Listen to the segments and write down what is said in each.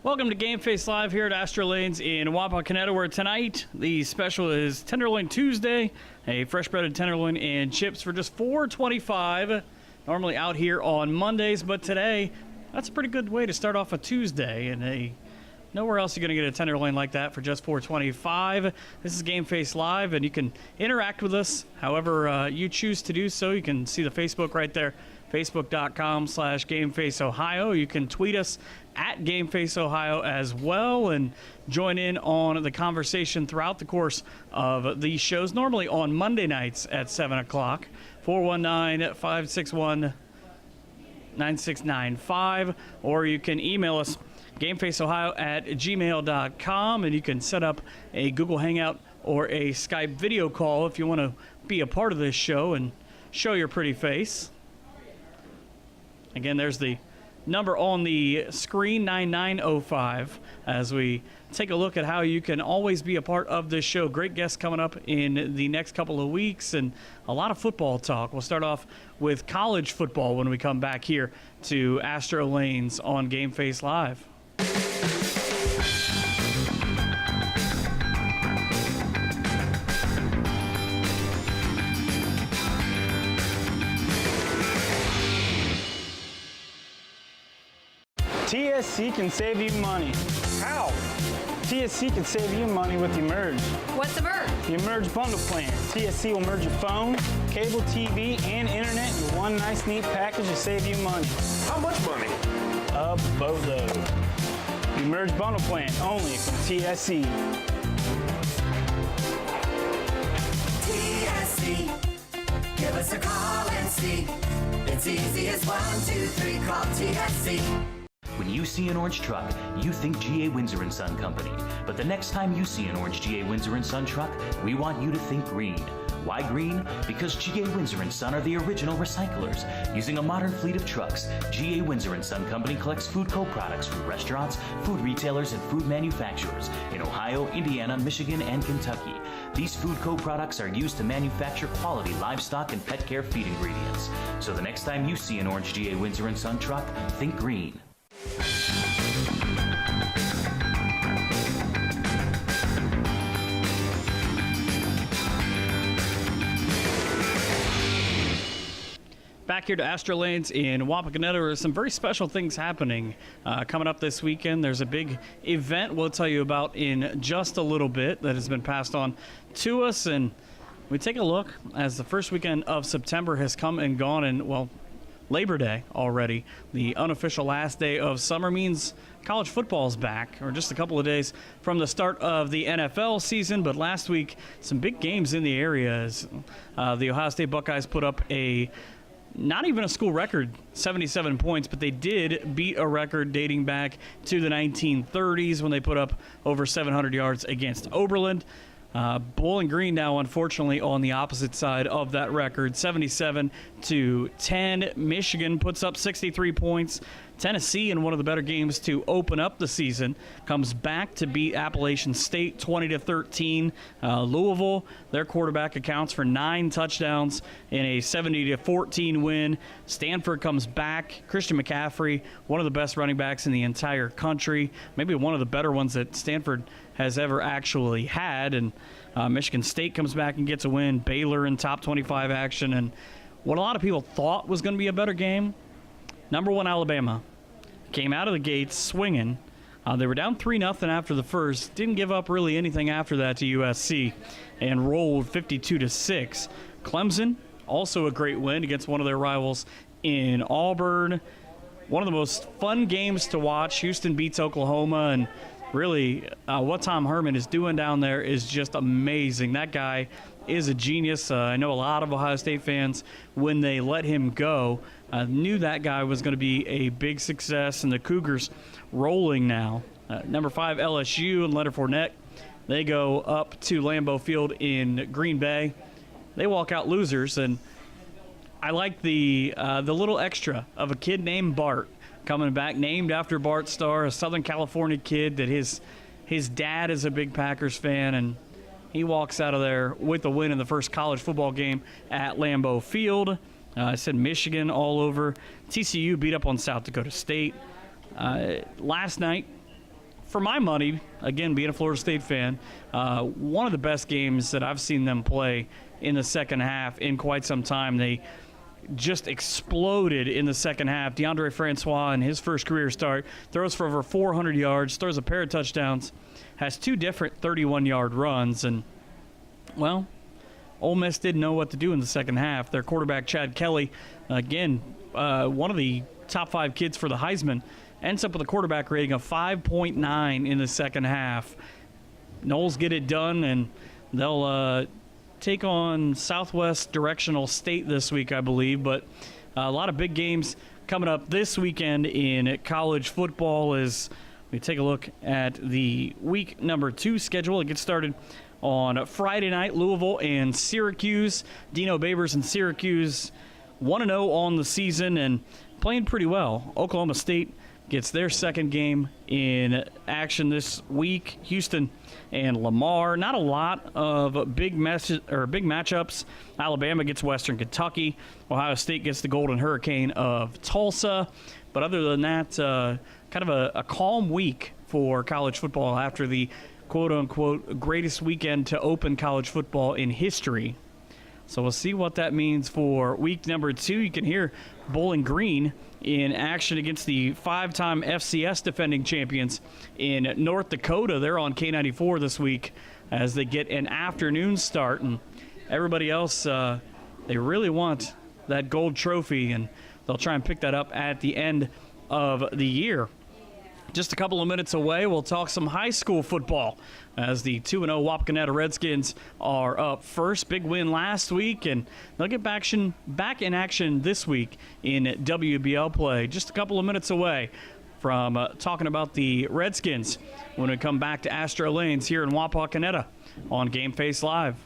Welcome to Game Face Live here at Astro Lanes in Wapakoneta, where tonight the special is Tenderloin Tuesday, a fresh breaded tenderloin and chips for just $4.25. Normally out here on Mondays, but today that's a pretty good way to start off a Tuesday, and nowhere else you're going to get a tenderloin like that for just $4.25. This is Game Face Live, and you can interact with us however you choose to do so. You can see the Facebook right there, facebook.com/GameFaceOhio. You can tweet us at GameFaceOhio as well and join in on the conversation throughout the course of these shows, normally on Monday nights at 7 o'clock. 419-561-9695, or you can email us gamefaceohio@gmail.com, and you can set up a Google Hangout or a Skype video call if you want to be a part of this show and show your pretty face. Again, there's the number on the screen, 9905, as we take a look at how you can always be a part of this show. Great guests coming up in the next couple of weeks and a lot of football talk. We'll start off with college football when we come back here to Astro Lanes on Game Face Live. TSC can save you money. How? TSC can save you money with Emerge. What's Emerge? The Emerge bundle plan. TSC will merge your phone, cable TV, and internet into one nice, neat package to save you money. How much money? A boatload. The Emerge bundle plan, only from TSC. TSC, give us a call and see. It's easy as 1, 2, 3, call TSC. When you see an orange truck, you think G.A. Windsor & Son Company. But the next time you see an orange G.A. Windsor & Son truck, we want you to think green. Why green? Because G.A. Windsor & Son are the original recyclers. Using a modern fleet of trucks, G.A. Windsor & Son Company collects food co-products from restaurants, food retailers, and food manufacturers in Ohio, Indiana, Michigan, and Kentucky. These food co-products are used to manufacture quality livestock and pet care feed ingredients. So the next time you see an orange G.A. Windsor & Son truck, think green. Back here to Astro Lanes in Wapakoneta, there are some very special things happening coming up this weekend. There's a big event we'll tell you about in just a little bit that has been passed on to us, and we take a look as the first weekend of September has come and gone, and well, Labor Day already, the unofficial last day of summer, means college football is back, or just a couple of days from the start of the NFL season. But last week, some big games in the area as the Ohio State Buckeyes put up not even a school record, 77 points, but they did beat a record dating back to the 1930s when they put up over 700 yards against Oberlin. Bowling Green now, unfortunately, on the opposite side of that record, 77-10. Michigan puts up 63 points. Tennessee, in one of the better games to open up the season, comes back to beat Appalachian State 20-13. Louisville, their quarterback accounts for 9 touchdowns in a 70-14 win. Stanford comes back. Christian McCaffrey, one of the best running backs in the entire country, maybe one of the better ones that Stanford has ever actually had. And Michigan State comes back and gets a win. Baylor in top 25 action. And what a lot of people thought was going to be a better game, number 1 Alabama came out of the gates swinging. They were down 3-0 after the first. Didn't give up really anything after that to USC and rolled 52-6. Clemson, also a great win against one of their rivals in Auburn. One of the most fun games to watch. Houston beats Oklahoma, and really what Tom Herman is doing down there is just amazing. That guy is a genius. I know a lot of Ohio State fans, when they let him go, knew that guy was going to be a big success, and the Cougars rolling now. Number 5 LSU and Leonard Fournette, they go up to Lambeau Field in Green Bay. They walk out losers, and I like the little extra of a kid named Bart coming back, named after Bart Starr, a Southern California kid that his dad is a big Packers fan, and he walks out of there with a win in the first college football game at Lambeau Field. I said Michigan all over. TCU beat up on South Dakota State. Last night, for my money, again, being a Florida State fan, one of the best games that I've seen them play in the second half in quite some time. They just exploded in the second half. DeAndre Francois, in his first career start, throws for over 400 yards, throws a pair of touchdowns, has 2 different 31-yard runs, and, well, Ole Miss didn't know what to do in the second half. Their quarterback, Chad Kelly, again, one of the top 5 kids for the Heisman, ends up with a quarterback rating of 5.9 in the second half. Noles get it done, and they'll take on Southwest Directional State this week, I believe. But a lot of big games coming up this weekend in college football as we take a look at the week number 2 schedule. It gets started on Friday night, Louisville and Syracuse. Dino Babers and Syracuse 1-0 on the season and playing pretty well. Oklahoma State gets their second game in action this week. Houston and Lamar. Not a lot of big matchups. Alabama gets Western Kentucky. Ohio State gets the Golden Hurricane of Tulsa. But other than that, kind of a calm week for college football after the quote-unquote greatest weekend to open college football in history. So we'll see what that means for week number 2. You can hear Bowling Green in action against the 5-time FCS defending champions in North Dakota. They're on K94 this week as they get an afternoon start. And everybody else, they really want that gold trophy, and they'll try and pick that up at the end of the year. Just a couple of minutes away, we'll talk some high school football as the 2-0 Wapakoneta Redskins are up first. Big win last week, and they'll get back in action this week in WBL play. Just a couple of minutes away from talking about the Redskins when we come back to Astro Lanes here in Wapakoneta on Game Face Live.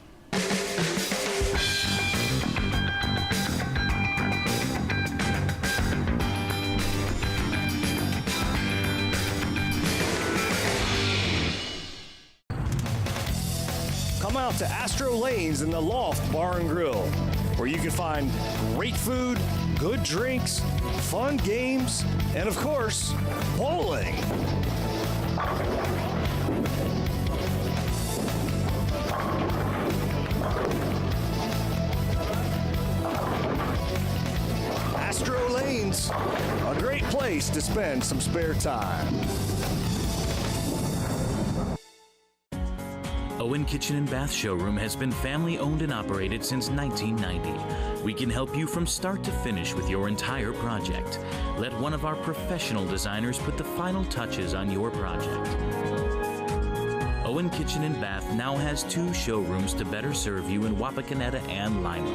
Come out to Astro Lanes in the Loft Bar and Grill, where you can find great food, good drinks, fun games, and of course, bowling. Astro Lanes, a great place to spend some spare time. Owen Kitchen and Bath Showroom has been family owned and operated since 1990. We can help you from start to finish with your entire project. Let one of our professional designers put the final touches on your project. Owen Kitchen and Bath now has 2 showrooms to better serve you in Wapakoneta and Lima.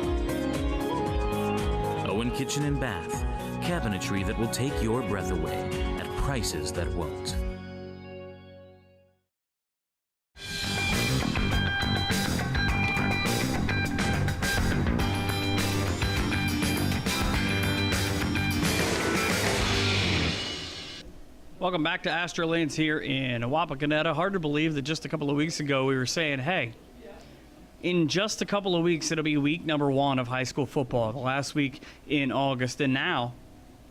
Owen Kitchen and Bath, cabinetry that will take your breath away at prices that won't. Welcome back to Astro Lanes here in Wapakoneta. Hard to believe that just a couple of weeks ago we were saying, hey, in just a couple of weeks it'll be week number 1 of high school football, the last week in August, and now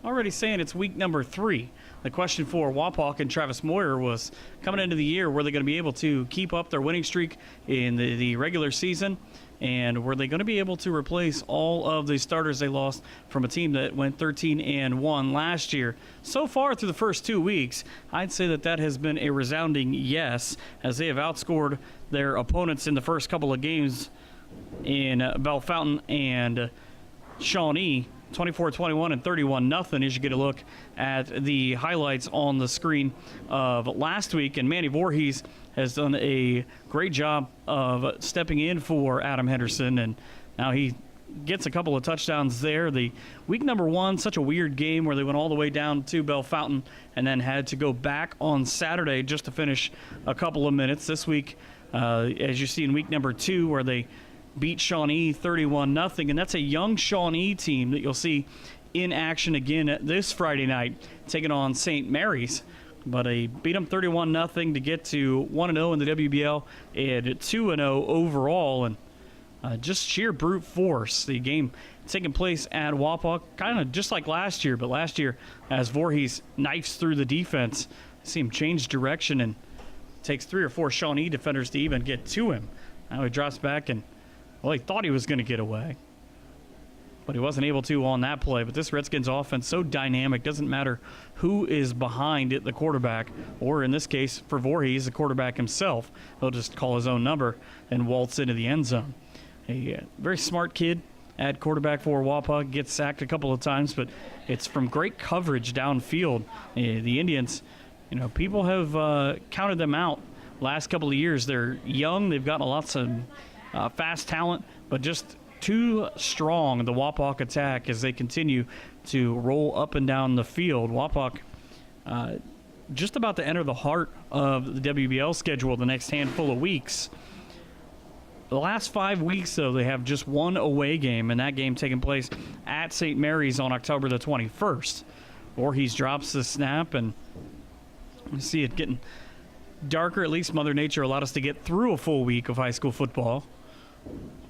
already saying it's week number 3. The question for Wapak and Travis Moyer was, coming into the year, were they going to be able to keep up their winning streak in the regular season? And were they going to be able to replace all of the starters they lost from a team that went 13-1 last year? So far through the first 2 weeks, I'd say that has been a resounding yes, as they have outscored their opponents in the first couple of games in Bellefontaine and Shawnee, 24-21 and 31-0, as you get a look at the highlights on the screen of last week. And Manny Voorhees has done a great job of stepping in for Adam Henderson, and now he gets a couple of touchdowns there. The week number 1, such a weird game where they went all the way down to Bellefontaine and then had to go back on Saturday just to finish a couple of minutes. This week, as you see in week number 2, where they beat Shawnee 31-0, and that's a young Shawnee team that you'll see in action again this Friday night, taking on St. Mary's. But they beat them 31-0 to get to 1-0 in the WBL and 2-0 overall, and just sheer brute force. The game taking place at Wapak, kind of just like last year, but last year as Voorhees knifes through the defense, See him change direction, and takes 3 or 4 Shawnee defenders to even get to him. Now he drops back, and, well, he thought he was going to get away, but he wasn't able to on that play. But this Redskins offense, so dynamic, doesn't matter who is behind it, the quarterback, or in this case, for Voorhees, the quarterback himself. He'll just call his own number and waltz into the end zone. A very smart kid at quarterback for Wapak, gets sacked a couple of times, but it's from great coverage downfield. The Indians, people have counted them out last couple of years. They're young. They've got lots of fast talent, but just too strong, the Wapak attack, as they continue to roll up and down the field. Wapak just about to enter the heart of the WBL schedule the next handful of weeks. The last 5 weeks, though, they have just one away game, and that game taking place at St. Mary's on October the 21st. Voorhees drops the snap, and we see it getting darker. At least Mother Nature allowed us to get through a full week of high school football.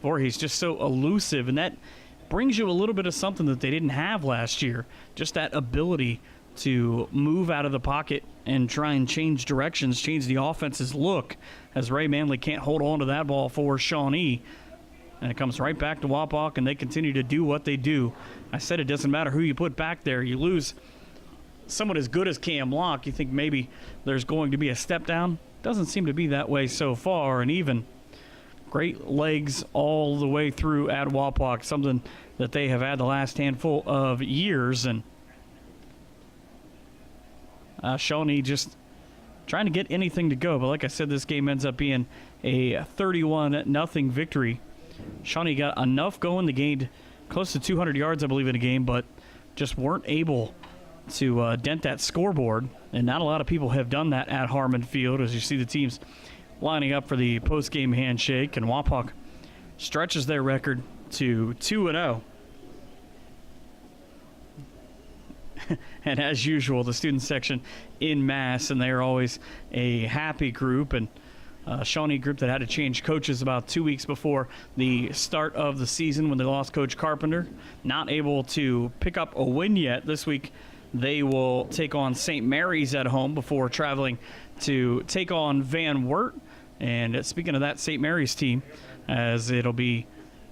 Voorhees just so elusive, and that brings you a little bit of something that they didn't have last year. Just that ability to move out of the pocket and try and change directions, change the offense's look, as Ray Manley can't hold on to that ball for Shawnee. And it comes right back to Wapak, and they continue to do what they do. I said it doesn't matter who you put back there. You lose someone as good as Cam Locke, you think maybe there's going to be a step down. Doesn't seem to be that way so far, and even great legs all the way through at Wapak, something that they have had the last handful of years. And Shawnee just trying to get anything to go. But like I said, this game ends up being a 31-0 victory. Shawnee got enough going. They gained close to 200 yards, I believe, in a game, but just weren't able to dent that scoreboard. And not a lot of people have done that at Harmon Field, as you see the teams lining up for the post-game handshake. And Wapak stretches their record to 2-0. And as usual, the student section in mass, and they are always a happy group. And Shawnee group that had to change coaches about 2 weeks before the start of the season when they lost Coach Carpenter. Not able to pick up a win yet. This week they will take on St. Mary's at home before traveling to take on Van Wert. And speaking of that St. Mary's team, as it'll be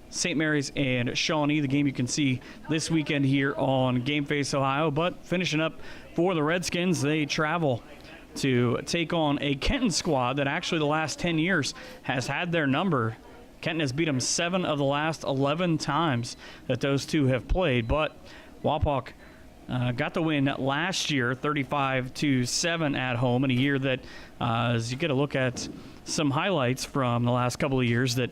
St. Mary's and Shawnee, the game you can see this weekend here on Game Face Ohio. But finishing up for the Redskins, they travel to take on a Kenton squad that actually the last 10 years has had their number. Kenton has beat them 7 of the last 11 times that those two have played. But Wapak got the win last year, 35-7 at home, in a year that, as you get a look at some highlights from the last couple of years, that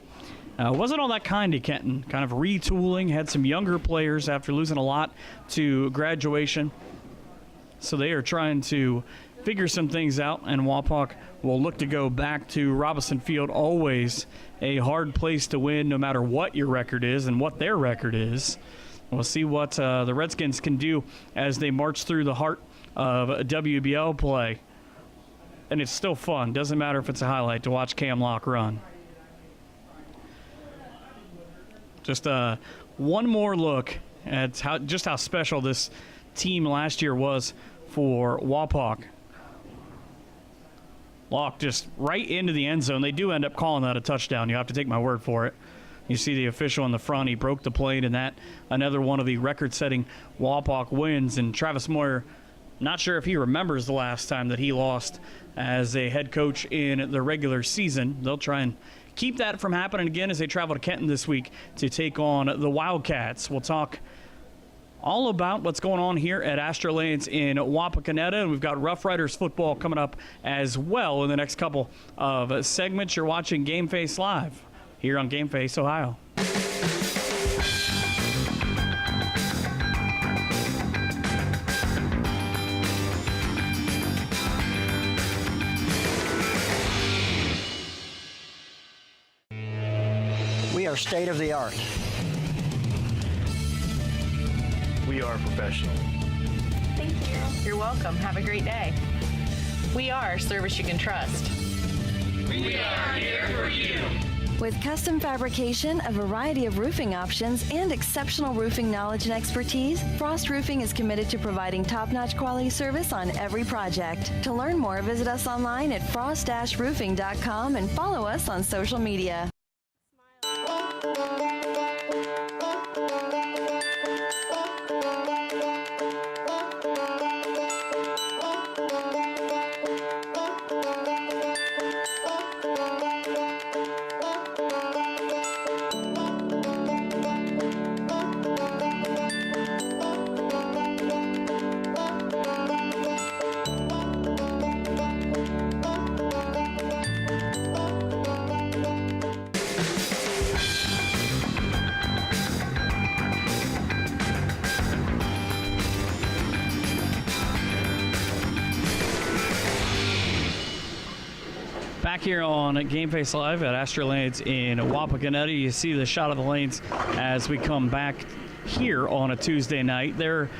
wasn't all that kind to Kenton. Kind of retooling, had some younger players after losing a lot to graduation. So they are trying to figure some things out, and Wapak will look to go back to Robinson Field, always a hard place to win no matter what your record is and what their record is. We'll see what the Redskins can do as they march through the heart of WBL play. And it's still fun. Doesn't matter if it's a highlight to watch Cam Locke run. Just one more look at how special this team last year was for Wapak. Locke just right into the end zone. They do end up calling that a touchdown. You have to take my word for it. You see the official in the front. He broke the plate, and that another one of the record-setting Wapak wins. And Travis Moyer, not sure if he remembers the last time that he lost as a head coach in the regular season. They'll try and keep that from happening again as they travel to Kenton this week to take on the Wildcats. We'll talk all about what's going on here at Astro Lanes in Wapakoneta, and we've got Rough Riders football coming up as well in the next couple of segments. You're watching Game Face Live here on Game Face Ohio. We are state of the art. We are professional. Thank you. You're welcome. Have a great day. We are service you can trust. We are here for you. With custom fabrication, a variety of roofing options, and exceptional roofing knowledge and expertise, Frost Roofing is committed to providing top-notch quality service on every project. To learn more, visit us online at frost-roofing.com and follow us on social media. Back here on Game Face Live at Astor Lanes in Wapakoneta, you see the shot of the lanes as we come back here on a Tuesday night. They're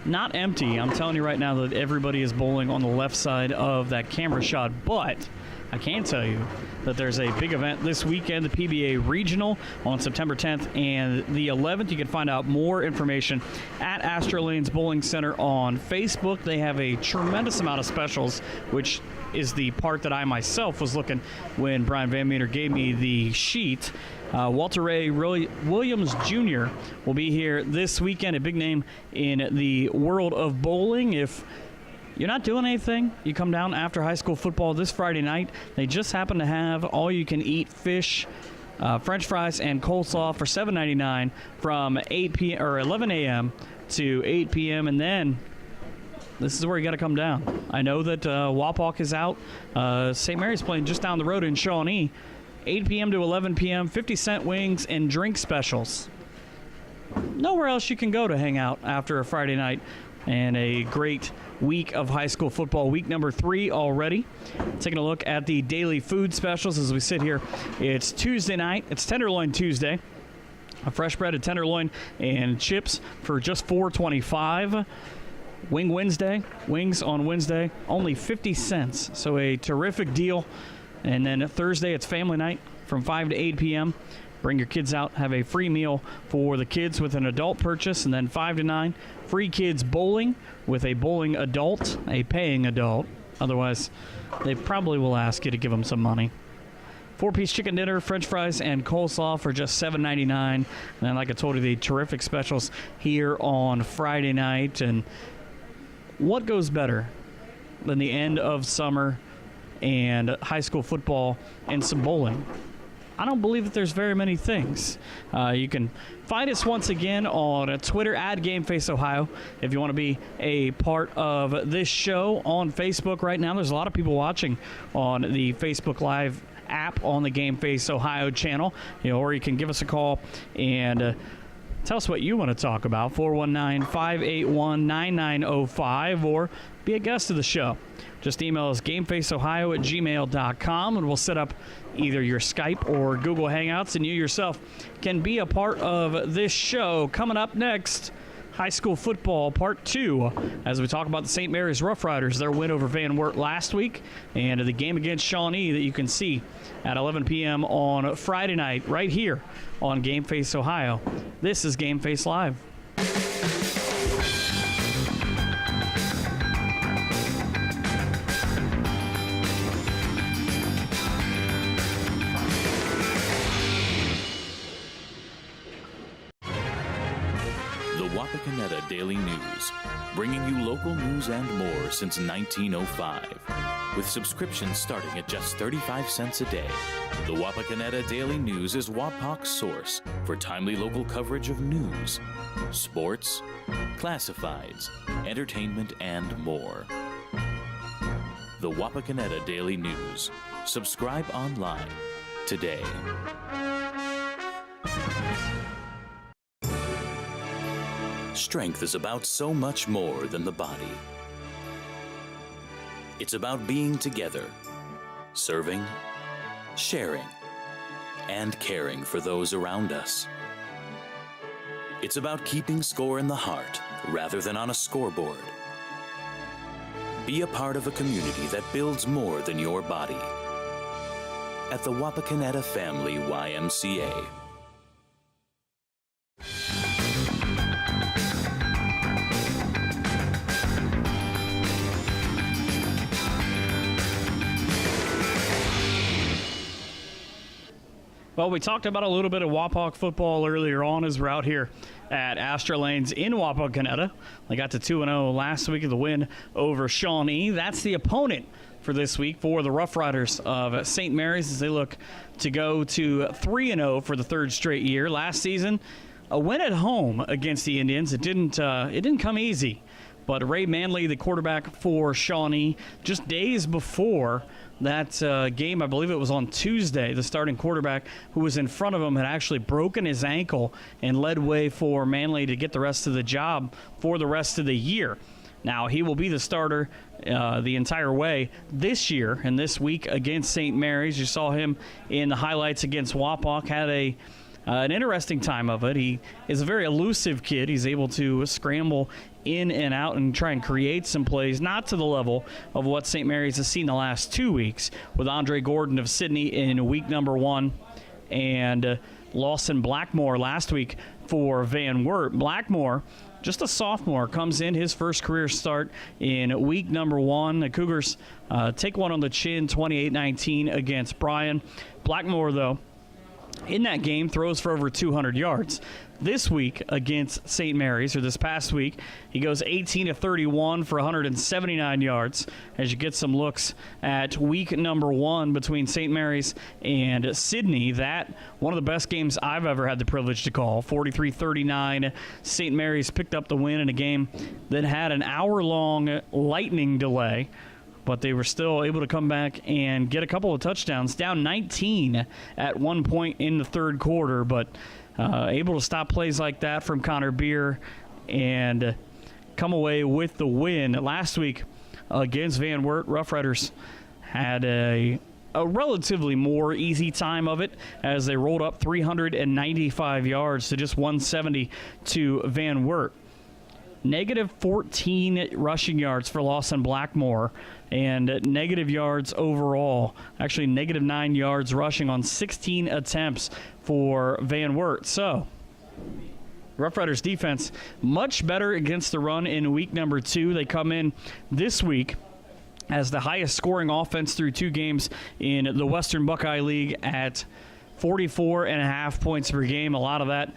not empty. I'm telling you right now that everybody is bowling on the left side of that camera shot, but I can tell you that there's a big event this weekend, the PBA Regional on September 10th and the 11th. You can find out more information at Astor Lanes Bowling Center on Facebook. They have a tremendous amount of specials, which is the part that I myself was looking when Brian Van Meter gave me the sheet. Walter Ray Williams Jr. will be here this weekend, a big name in the world of bowling. If you're not doing anything, you come down after high school football this Friday night. They just happen to have all-you-can-eat fish, French fries, and coleslaw for $7.99 from 8 p.m. or 11 a.m. to 8 p.m. And then this is where you got to come down. I know that Wapak is out. St. Mary's playing just down the road in Shawnee. 8 p.m. to 11 p.m., 50-cent wings and drink specials. Nowhere else you can go to hang out after a Friday night and a great week of high school football. Week number 3 already. Taking a look at the daily food specials as we sit here. It's Tuesday night. It's Tenderloin Tuesday. A fresh breaded tenderloin and chips for just $4.25. Wing Wednesday, wings on Wednesday, only 50 cents. So a terrific deal. And then Thursday, it's family night from 5 to 8 p.m. Bring your kids out, have a free meal for the kids with an adult purchase. And then 5 to 9, free kids bowling with a bowling adult, a paying adult. Otherwise, they probably will ask you to give them some money. 4-piece chicken dinner, French fries, and coleslaw for just $7.99. And then, like I told you, the terrific specials here on Friday night. And what goes better than the end of summer and high school football and some bowling? I don't believe that there's very many things. You can find us once again on Twitter at GameFaceOhio. If you want to be a part of this show on Facebook right now, there's a lot of people watching on the Facebook Live app on the Game Face Ohio channel. Or you can give us a call and tell us what you want to talk about, 419-581-9905, or be a guest of the show. Just email us gamefaceohio@gmail.com, and we'll set up either your Skype or Google Hangouts, and you yourself can be a part of this show. Coming up next, high school football part 2, as we talk about the St. Mary's Rough Riders, their win over Van Wert last week, and the game against Shawnee that you can see at 11 p.m. on Friday night right here on Game Face Ohio. This is Game Face Live. Wapakoneta Daily News, bringing you local news and more since 1905. With subscriptions starting at just 35 cents a day, the Wapakoneta Daily News is Wapak's source for timely local coverage of news, sports, classifieds, entertainment, and more. The Wapakoneta Daily News. Subscribe online today. Strength is about so much more than the body. It's about being together, serving, sharing, and caring for those around us. It's about keeping score in the heart rather than on a scoreboard. Be a part of a community that builds more than your body. at the Wapakoneta Family YMCA. Well, we talked about a little bit of Wapak football earlier on as we're out here at Astra Lanes in Wapakoneta. They got to 2-0 last week of the win over Shawnee. That's the opponent for this week for the Rough Riders of St. Mary's as they look to go to 3-0 for the third straight year. Last season, a win at home against the Indians. It didn't come easy, but Ray Manley, the quarterback for Shawnee, just days before that game, I believe it was on Tuesday, the starting quarterback who was in front of him had actually broken his ankle and led way for Manley to get the rest of the job for the rest of the year. Now, he will be the starter the entire way this year and this week against St. Mary's. You saw him in the highlights against Wapak, had an interesting time of it. He is a very elusive kid. He's able to scramble in and out and try and create some plays, not to the level of what St. Mary's has seen the last 2 weeks with Andre Gordon of Sydney in week number 1 and Lawson Blackmore last week for Van Wert. Blackmore, just a sophomore, comes in his first career start in week number 1. The Cougars take one on the chin, 28-19 against Bryan. Blackmore, though, in that game, throws for over 200 yards. This week against St. Mary's, or this past week, he goes 18-31 for 179 yards as you get some looks at week number 1 between St. Mary's and Sydney. That, one of the best games I've ever had the privilege to call. 43-39, St. Mary's picked up the win in a game that had an hour-long lightning delay, but they were still able to come back and get a couple of touchdowns, down 19 at one point in the third quarter, but able to stop plays like that from Connor Beer and come away with the win. Last week against Van Wert, Rough Riders had a relatively more easy time of it as they rolled up 395 yards to just 170 to Van Wert. Negative 14 rushing yards for Lawson Blackmore and negative yards overall. Actually, negative 9 yards rushing on 16 attempts for Van Wert. So, Rough Riders defense much better against the run in week number 2. They come in this week as the highest scoring offense through 2 games in the Western Buckeye League at 44.5 points per game. A lot of that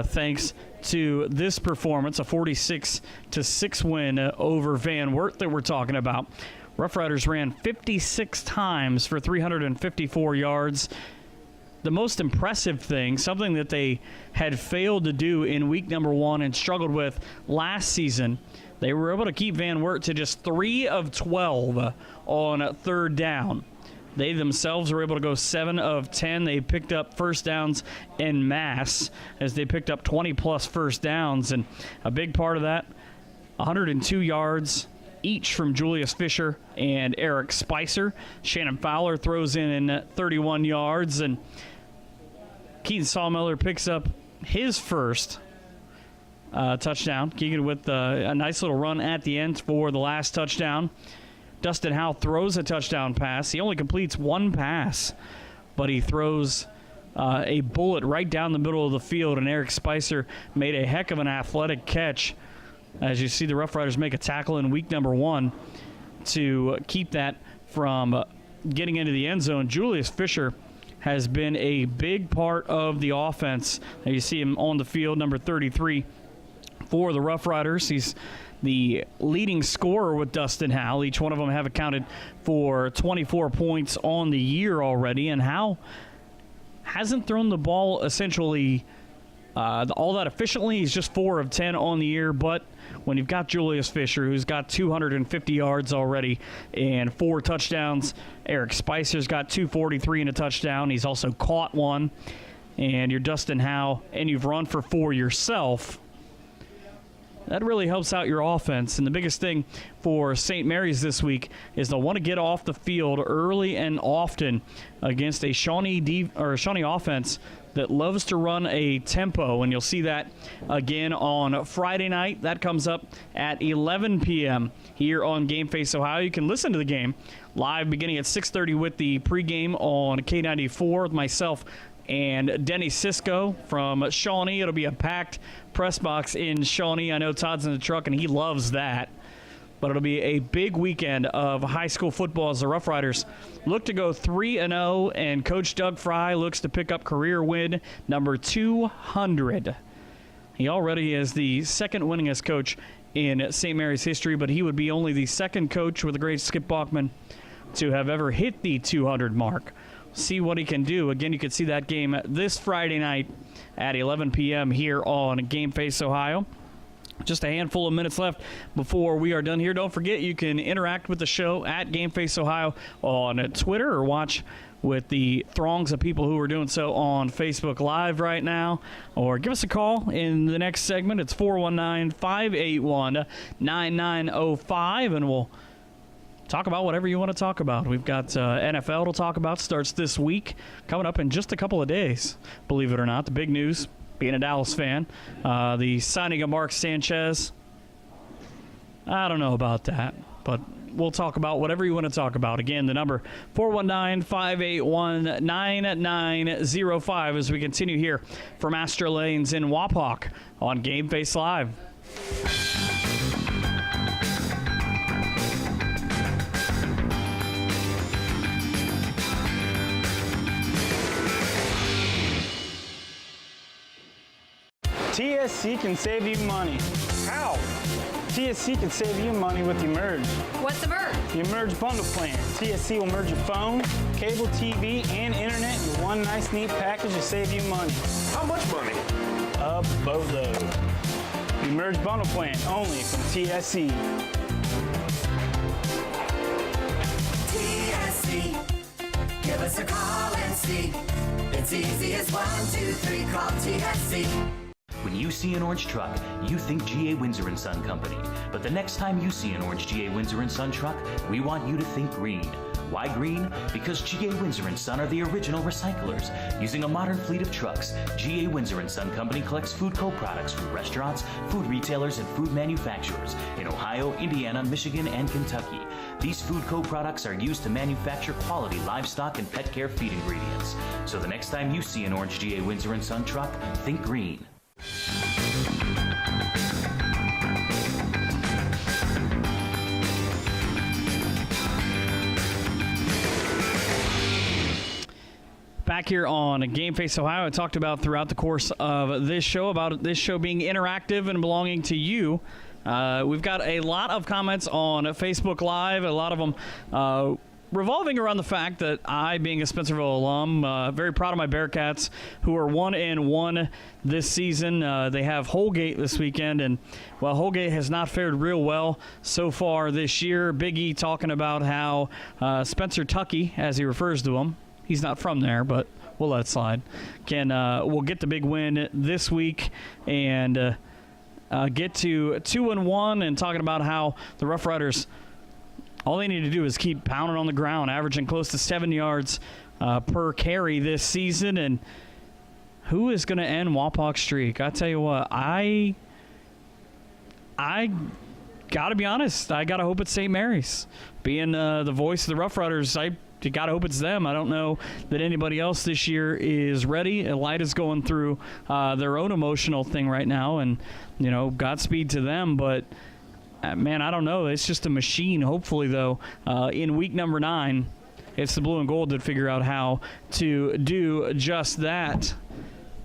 thanks to this performance, a 46-6 win over Van Wert that we're talking about. Rough Riders ran 56 times for 354 yards. The most impressive thing, something that they had failed to do in week number 1 and struggled with last season, they were able to keep Van Wert to just 3 of 12 on third down. They themselves were able to go 7 of 10. They picked up first downs en masse as they picked up 20-plus first downs. And a big part of that, 102 yards each from Julius Fisher and Eric Spicer. Shannon Fowler throws in 31 yards. And Keaton Sawmiller picks up his first touchdown. Keegan with a nice little run at the end for the last touchdown. Dustin Howe throws a touchdown pass. He only completes 1 pass, but he throws a bullet right down the middle of the field, and Eric Spicer made a heck of an athletic catch as you see the Rough Riders make a tackle in week number 1 to keep that from getting into the end zone. Julius Fisher has been a big part of the offense. You see him on the field, number 33 for the Rough Riders. He's the leading scorer with Dustin Howe. Each one of them have accounted for 24 points on the year already, and Howe hasn't thrown the ball essentially all that efficiently. He's just 4 of 10 on the year, but when you've got Julius Fisher, who's got 250 yards already and 4 touchdowns, Eric Spicer's got 243 and a touchdown. He's also caught one, and you're Dustin Howe, and you've run for 4 yourself. That really helps out your offense. And the biggest thing for St. Mary's this week is they'll want to get off the field early and often against a Shawnee offense that loves to run a tempo, and you'll see that again on Friday night. That comes up at 11 p.m. here on Game Face Ohio. You can listen to the game live beginning at 6:30 with the pregame on K94 with myself and Denny Cisco from Shawnee. It'll be a packed press box in Shawnee. I know Todd's in the truck, and he loves that. But it'll be a big weekend of high school football as the Rough Riders look to go 3-0, and Coach Doug Fry looks to pick up career win number 200. He already is the second winningest coach in St. Mary's history, but he would be only the second coach with the great Skip Bachman to have ever hit the 200 mark. See what he can do. Again, you can see that game this Friday night at 11 p.m. here on Game Face Ohio. Just a handful of minutes left before we are done here. Don't forget, you can interact with the show at Game Face Ohio on Twitter, or watch with the throngs of people who are doing so on Facebook Live right now, or give us a call in the next segment. It's 419-581-9905, and we'll talk about whatever you want to talk about. We've got NFL to talk about. Starts this week, coming up in just a couple of days, believe it or not. The big news, being a Dallas fan, the signing of Mark Sanchez. I don't know about that, but we'll talk about whatever you want to talk about. Again, the number 419-581-9905 as we continue here from Astor Lanes in Wapak on Game Face Live. TSC can save you money. How? TSC can save you money with Emerge. What's Emerge? The Emerge bundle plan. TSC will merge your phone, cable TV, and internet into one nice, neat package to save you money. How much money? A boatload. The Emerge bundle plan, only from TSC. TSC. Give us a call and see. It's easy as 1, 2, 3. Call TSC. When you see an orange truck, you think G.A. Windsor and Son Company. But the next time you see an orange G.A. Windsor and Son truck, we want you to think green. Why green? Because G.A. Windsor and Son are the original recyclers. Using a modern fleet of trucks, G.A. Windsor and Son Company collects food co-products from restaurants, food retailers, and food manufacturers in Ohio, Indiana, Michigan, and Kentucky. These food co-products are used to manufacture quality livestock and pet care feed ingredients. So the next time you see an orange G.A. Windsor and Son truck, think green. Back here on Game Face Ohio, I talked about throughout the course of this show about this show being interactive and belonging to you. We've got a lot of comments on Facebook Live, a lot of them revolving around the fact that I, being a Spencerville alum, very proud of my Bearcats, who are 1-1 this season. They have Holgate this weekend, and well, Holgate has not fared real well so far this year. Big E talking about how Spencer Tucky, as he refers to him, he's not from there, but we'll let it slide, will get the big win this week and get to 2-1, and talking about how the Rough Riders, all they need to do is keep pounding on the ground, averaging close to 7 yards per carry this season. And who is going to end Wapak's streak? I tell you what, I got to be honest. I got to hope it's St. Mary's. Being the voice of the Rough Riders, I got to hope it's them. I don't know that anybody else this year is ready. Elida's going through their own emotional thing right now, and, you know, Godspeed to them. But man, I don't know. It's just a machine. Hopefully, though, in week number 9, it's the blue and gold that figure out how to do just that.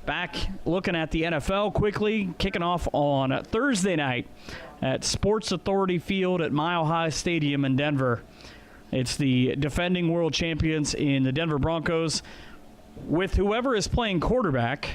Back looking at the NFL quickly, kicking off on Thursday night at Sports Authority Field at Mile High Stadium in Denver. It's the defending world champions in the Denver Broncos with whoever is playing quarterback.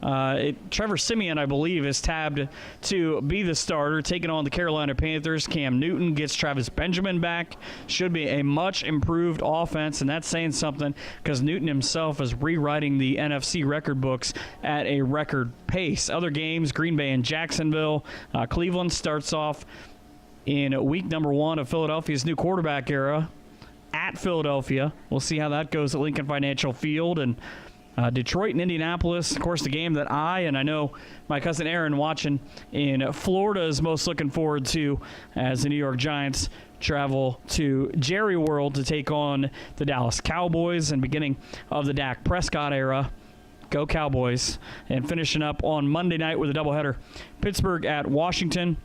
Trevor Siemian, I believe, is tabbed to be the starter, taking on the Carolina Panthers. Cam Newton gets Travis Benjamin back. Should be a much improved offense, and that's saying something because Newton himself is rewriting the NFC record books at a record pace. Other games, Green Bay and Jacksonville. Cleveland starts off in week number 1 of Philadelphia's new quarterback era at Philadelphia. We'll see how that goes at Lincoln Financial Field. And Detroit and Indianapolis. Of course, the game that I know my cousin Aaron watching in Florida is most looking forward to as the New York Giants travel to Jerry World to take on the Dallas Cowboys and beginning of the Dak Prescott era. Go Cowboys. And finishing up on Monday night with a doubleheader, Pittsburgh at Washington,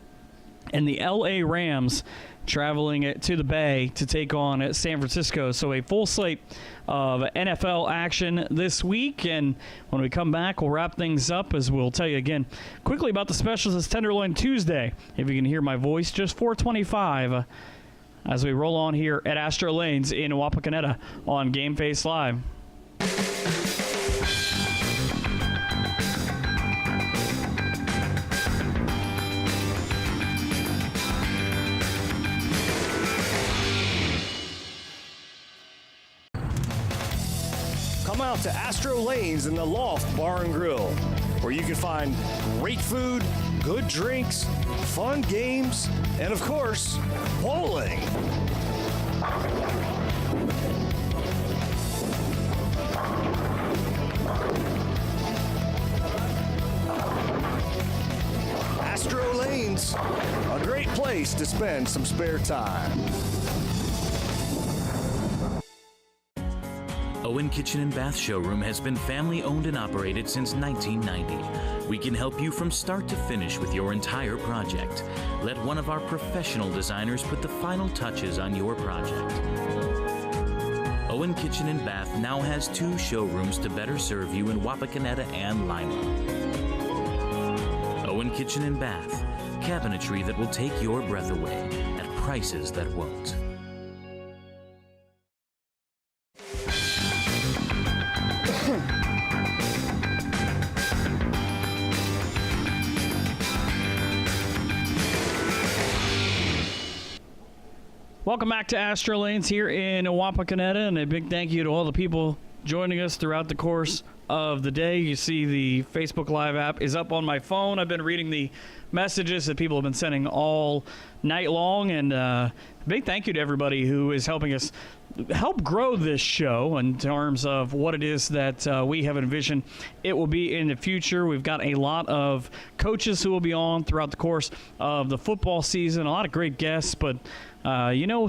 and the L.A. Rams traveling to the Bay to take on San Francisco. So a full slate of NFL action this week. And when we come back, we'll wrap things up as we'll tell you again quickly about the specials. It's Tenderloin Tuesday. If you can hear my voice, just $4.25 as we roll on here at Astro Lanes in Wapakoneta on Game Face Live. Come out to Astro Lanes in the Loft Bar and Grill, where you can find great food, good drinks, fun games, and of course, bowling. Astro Lanes, a great place to spend some spare time. Owen Kitchen and Bath Showroom has been family owned and operated since 1990. We can help you from start to finish with your entire project. Let one of our professional designers put the final touches on your project. Owen Kitchen and Bath now has 2 showrooms to better serve you in Wapakoneta and Lima. Owen Kitchen and Bath, cabinetry that will take your breath away at prices that won't. Welcome back to Astro Lanes here in Wapakoneta, and a big thank you to all the people joining us throughout the course of the day. You see the Facebook Live app is up on my phone. I've been reading the messages that people have been sending all night long, and a big thank you to everybody who is helping us help grow this show in terms of what it is that we have envisioned it will be in the future. We've got a lot of coaches who will be on throughout the course of the football season, a lot of great guests, but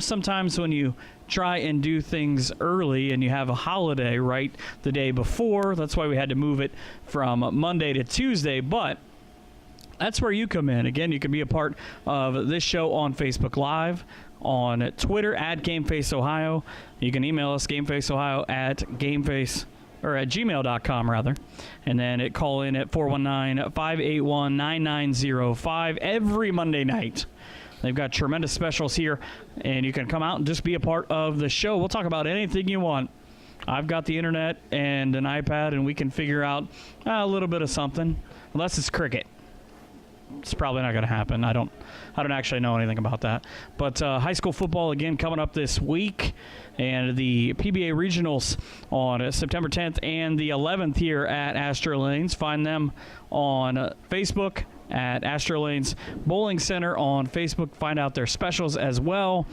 sometimes when you try and do things early and you have a holiday right the day before, that's why we had to move it from Monday to Tuesday, but that's where you come in. Again, you can be a part of this show on Facebook Live, on Twitter at GameFaceOhio. You can email us GameFaceOhio at gmail.com rather, and then call in at 419-581-9905 every Monday night. They've got tremendous specials here, and you can come out and just be a part of the show. We'll talk about anything you want. I've got the internet and an iPad, and we can figure out a little bit of something, unless it's cricket. It's probably not going to happen. I don't actually know anything about that. But high school football, again, coming up this week, and the PBA Regionals on September 10th and the 11th here at Astro Lanes. Find them on Facebook at Astro Lanes Bowling Center on Facebook. Find out their specials as well.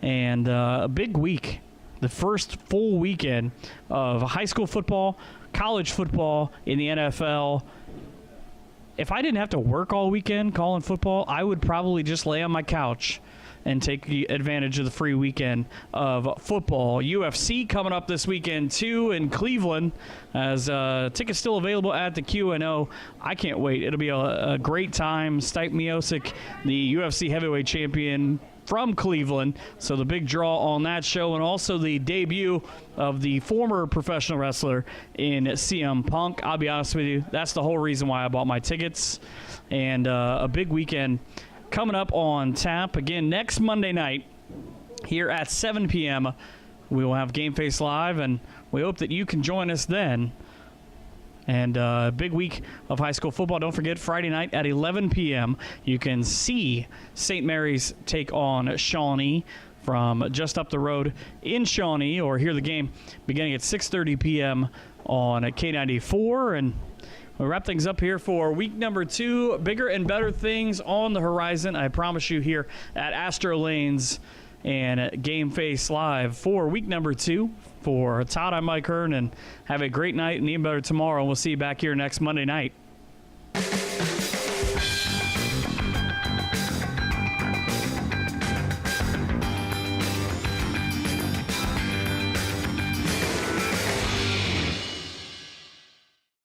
And a big week, the first full weekend of high school football, college football in the NFL. If I didn't have to work all weekend calling football, I would probably just lay on my couch and take advantage of the free weekend of football. UFC coming up this weekend, too, in Cleveland, as tickets still available at the Q&O. I can't wait. It'll be a great time. Stipe Miocic, the UFC heavyweight champion from Cleveland, so the big draw on that show, and also the debut of the former professional wrestler in CM Punk. I'll be honest with you, that's the whole reason why I bought my tickets, and a big weekend coming up on tap. Again, next Monday night here at 7 p.m., we will have Game Face Live, and we hope that you can join us then. And a big week of high school football. Don't forget, Friday night at 11 p.m., you can see St. Mary's take on Shawnee from just up the road in Shawnee, or hear the game beginning at 6:30 p.m. on K94. And we'll wrap things up here for week number 2. Bigger and better things on the horizon, I promise you, here at Astro Lanes and Game Face Live for week number 2. For Todd, I'm Mike Hirn, and have a great night and even better tomorrow. We'll see you back here next Monday night.